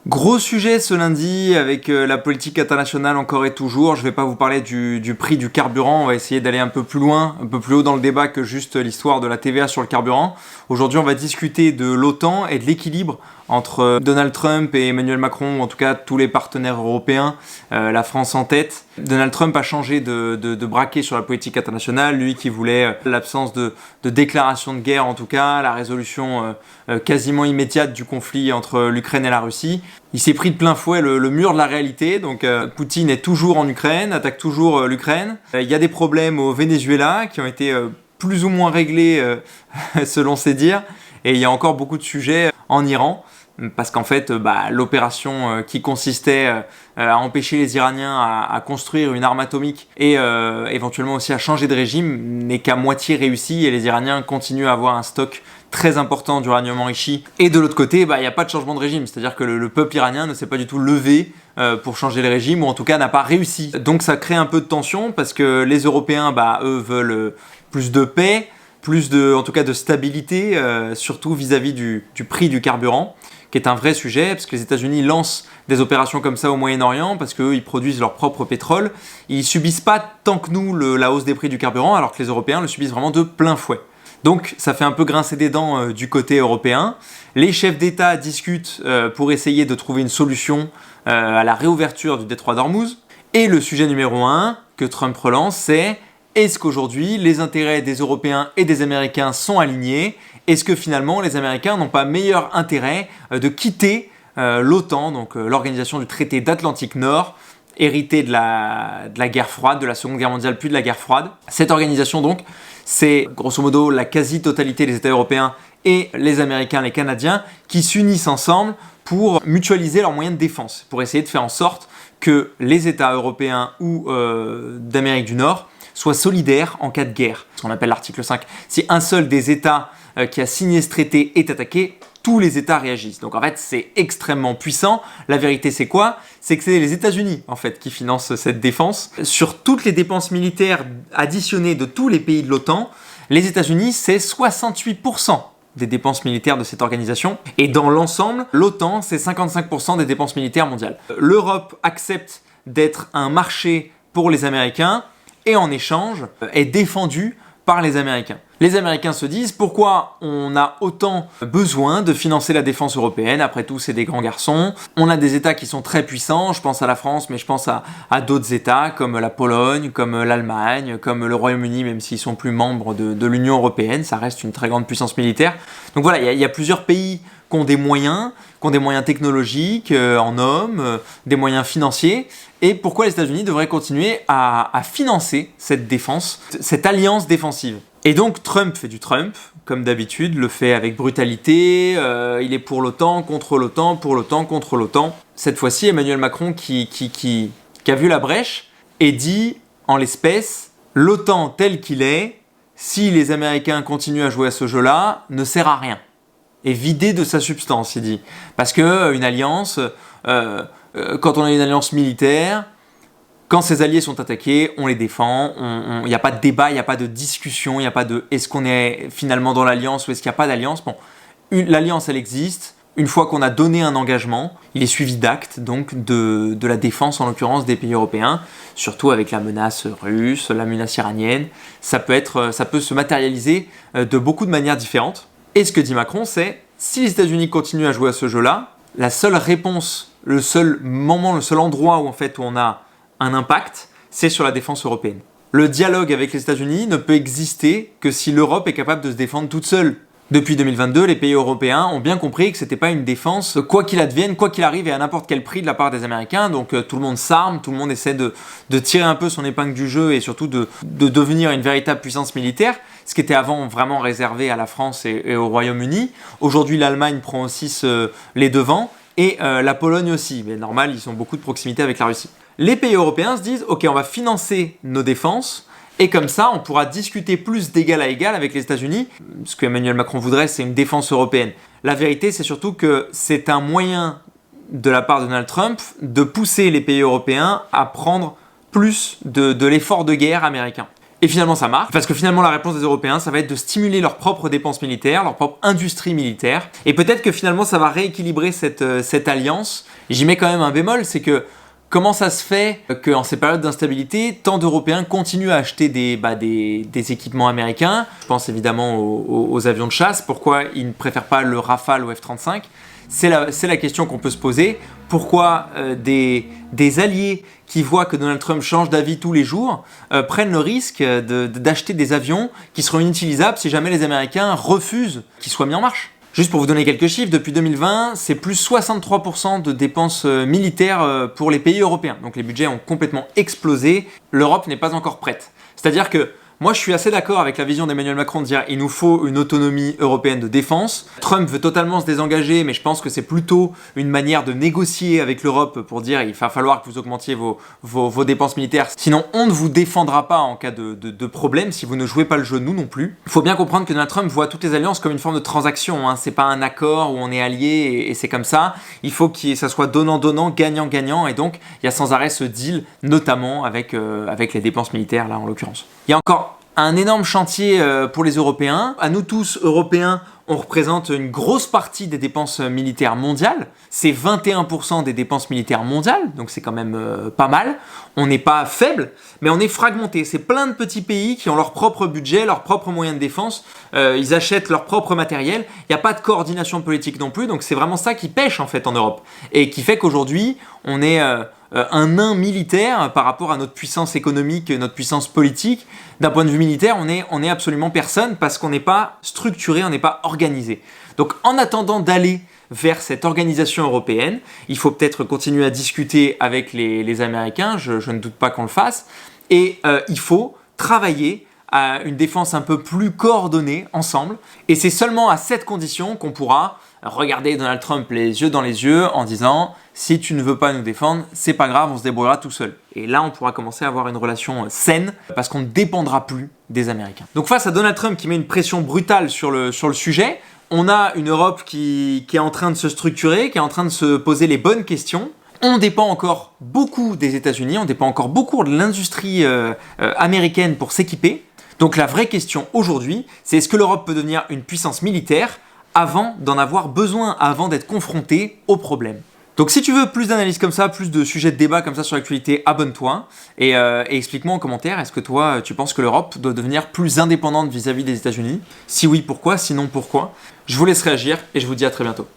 Gros sujet ce lundi avec la politique internationale encore et toujours. Je ne vais pas vous parler du prix du carburant. On va essayer d'aller un peu plus loin, un peu plus haut dans le débat que juste l'histoire de la TVA sur le carburant. Aujourd'hui, on va discuter de l'OTAN et de l'équilibre entre Donald Trump et Emmanuel Macron, ou en tout cas tous les partenaires européens, la France en tête. Donald Trump a changé de braquet sur la politique internationale, lui qui voulait l'absence de déclaration de guerre, en tout cas la résolution quasiment immédiate du conflit entre l'Ukraine et la Russie. Il s'est pris de plein fouet le mur de la réalité, donc Poutine est toujours en Ukraine, attaque toujours l'Ukraine. Il y a des problèmes au Venezuela qui ont été plus ou moins réglés selon ses dires, et il y a encore beaucoup de sujets en Iran. Parce qu'en fait, l'opération qui consistait à empêcher les Iraniens à construire une arme atomique et éventuellement aussi à changer de régime n'est qu'à moitié réussie, et les Iraniens continuent à avoir un stock très important d'uranium enrichi. Et de l'autre côté, il n'y a pas de changement de régime, c'est-à-dire que le peuple iranien ne s'est pas du tout levé pour changer le régime, ou en tout cas n'a pas réussi. Donc ça crée un peu de tension parce que les Européens, eux, veulent plus de paix, en tout cas de stabilité, surtout vis-à-vis du prix du carburant, qui est un vrai sujet, parce que les États-Unis lancent des opérations comme ça au Moyen-Orient, parce qu'eux, ils produisent leur propre pétrole. Ils subissent pas tant que nous la hausse des prix du carburant, alors que les Européens le subissent vraiment de plein fouet. Donc ça fait un peu grincer des dents du côté européen. Les chefs d'État discutent pour essayer de trouver une solution à la réouverture du détroit d'Ormuz. Et le sujet numéro 1 que Trump relance, c'est: est-ce qu'aujourd'hui les intérêts des Européens et des Américains sont alignés? Est-ce que finalement les Américains n'ont pas meilleur intérêt de quitter l'OTAN, donc l'organisation du traité d'Atlantique Nord, héritée de la guerre froide, de la Seconde Guerre mondiale, puis de la guerre froide. Cette organisation donc, c'est grosso modo la quasi-totalité des États européens et les Américains, les Canadiens, qui s'unissent ensemble pour mutualiser leurs moyens de défense, pour essayer de faire en sorte que les États européens ou d'Amérique du Nord soient solidaires en cas de guerre, ce qu'on appelle l'article 5. Si un seul des États qui a signé ce traité est attaqué, tous les États réagissent. Donc en fait, c'est extrêmement puissant. La vérité, c'est quoi? C'est que c'est les États-Unis en fait qui financent cette défense. Sur toutes les dépenses militaires additionnées de tous les pays de l'OTAN, les États-Unis, c'est 68% des dépenses militaires de cette organisation. Et dans l'ensemble, l'OTAN, c'est 55% des dépenses militaires mondiales. L'Europe accepte d'être un marché pour les Américains et en échange est défendue par les Américains. Les Américains se disent: pourquoi on a autant besoin de financer la défense européenne? Après tout, c'est des grands garçons. On a des États qui sont très puissants, je pense à la France, mais je pense à d'autres États comme la Pologne, comme l'Allemagne, comme le Royaume-Uni, même s'ils sont plus membres de l'Union européenne, ça reste une très grande puissance militaire. Donc voilà, il y a plusieurs pays qui ont des moyens technologiques, en hommes, des moyens financiers. Et pourquoi les États-Unis devraient continuer à financer cette défense, cette alliance défensive? Et donc Trump fait du Trump, comme d'habitude, le fait avec brutalité, il est pour l'OTAN, contre l'OTAN, pour l'OTAN, contre l'OTAN. Cette fois-ci, Emmanuel Macron qui a vu la brèche et dit, en l'espèce, l'OTAN tel qu'il est, si les Américains continuent à jouer à ce jeu-là, ne sert à rien. Est vidé de sa substance, il dit. Parce qu'une alliance, quand on a une alliance militaire, quand ses alliés sont attaqués, on les défend, il n'y a pas de débat, il n'y a pas de discussion, il n'y a pas de est-ce qu'on est finalement dans l'alliance ou est-ce qu'il n'y a pas d'alliance. Bon, l'alliance, elle existe. Une fois qu'on a donné un engagement, il est suivi d'actes, donc de la défense, en l'occurrence des pays européens, surtout avec la menace russe, la menace iranienne. Ça peut se matérialiser de beaucoup de manières différentes. Et ce que dit Macron, c'est: si les États-Unis continuent à jouer à ce jeu-là, la seule réponse, le seul moment, le seul endroit où on a un impact, c'est sur la défense européenne. Le dialogue avec les États-Unis ne peut exister que si l'Europe est capable de se défendre toute seule. Depuis 2022, les pays européens ont bien compris que c'était pas une défense quoi qu'il advienne, quoi qu'il arrive et à n'importe quel prix de la part des Américains. Donc tout le monde s'arme, tout le monde essaie de tirer un peu son épingle du jeu et surtout de devenir une véritable puissance militaire, ce qui était avant vraiment réservé à la France et au Royaume-Uni. Aujourd'hui, l'Allemagne prend aussi les devants et la Pologne aussi. Mais normal, ils ont beaucoup de proximité avec la Russie. Les pays européens se disent: ok, on va financer nos défenses. Et comme ça, on pourra discuter plus d'égal à égal avec les États-Unis. Ce que Emmanuel Macron voudrait, c'est une défense européenne. La vérité, c'est surtout que c'est un moyen de la part de Donald Trump de pousser les pays européens à prendre plus de l'effort de guerre américain. Et finalement ça marche, parce que finalement la réponse des Européens, ça va être de stimuler leurs propres dépenses militaires, leur propre industrie militaire, et peut-être que finalement ça va rééquilibrer cette alliance. Et j'y mets quand même un bémol, c'est que comment ça se fait qu'en ces périodes d'instabilité, tant d'Européens continuent à acheter des équipements américains? Je pense évidemment aux avions de chasse. Pourquoi ils ne préfèrent pas le Rafale au F-35? C'est la question qu'on peut se poser. Pourquoi des alliés qui voient que Donald Trump change d'avis tous les jours prennent le risque d'acheter des avions qui seront inutilisables si jamais les Américains refusent qu'ils soient mis en marche? Juste pour vous donner quelques chiffres, depuis 2020, c'est plus 63% de dépenses militaires pour les pays européens. Donc les budgets ont complètement explosé. L'Europe n'est pas encore prête. C'est-à-dire que moi, je suis assez d'accord avec la vision d'Emmanuel Macron de dire il nous faut une autonomie européenne de défense. Trump veut totalement se désengager, mais je pense que c'est plutôt une manière de négocier avec l'Europe pour dire il va falloir que vous augmentiez vos dépenses militaires. Sinon, on ne vous défendra pas en cas de problème si vous ne jouez pas le jeu, nous non plus. Il faut bien comprendre que Donald Trump voit toutes les alliances comme une forme de transaction. Hein. C'est pas un accord où on est alliés et c'est comme ça. Il faut que ça soit donnant-donnant, gagnant-gagnant. Et donc, il y a sans arrêt ce deal, notamment avec les dépenses militaires, là en l'occurrence. Il y a encore un énorme chantier pour les Européens. À nous tous, Européens, on représente une grosse partie des dépenses militaires mondiales. C'est 21% des dépenses militaires mondiales, donc c'est quand même pas mal. On n'est pas faible, mais on est fragmenté. C'est plein de petits pays qui ont leur propre budget, leurs propres moyens de défense. Ils achètent leur propre matériel. Il n'y a pas de coordination politique non plus, donc c'est vraiment ça qui pêche en fait en Europe. Et qui fait qu'aujourd'hui, on est un nain militaire par rapport à notre puissance économique, notre puissance politique. D'un point de vue militaire, on est absolument personne parce qu'on n'est pas structuré, on n'est pas organisé. Donc en attendant d'aller vers cette organisation européenne, il faut peut-être continuer à discuter avec les Américains, je ne doute pas qu'on le fasse, et il faut travailler à une défense un peu plus coordonnée ensemble. Et c'est seulement à cette condition qu'on pourra regarder Donald Trump les yeux dans les yeux en disant « Si tu ne veux pas nous défendre, c'est pas grave, on se débrouillera tout seul. » Et là, on pourra commencer à avoir une relation saine parce qu'on ne dépendra plus des Américains. Donc face à Donald Trump qui met une pression brutale sur le sujet, on a une Europe qui est en train de se structurer, qui est en train de se poser les bonnes questions. On dépend encore beaucoup des États-Unis, on dépend encore beaucoup de l'industrie américaine pour s'équiper. Donc la vraie question aujourd'hui, c'est est-ce que l'Europe peut devenir une puissance militaire avant d'en avoir besoin, avant d'être confrontée aux problèmes. Donc si tu veux plus d'analyses comme ça, plus de sujets de débat comme ça sur l'actualité, abonne-toi et explique-moi en commentaire, est-ce que toi tu penses que l'Europe doit devenir plus indépendante vis-à-vis des États-Unis? Si oui, pourquoi? Sinon, pourquoi? Je vous laisse réagir et je vous dis à très bientôt.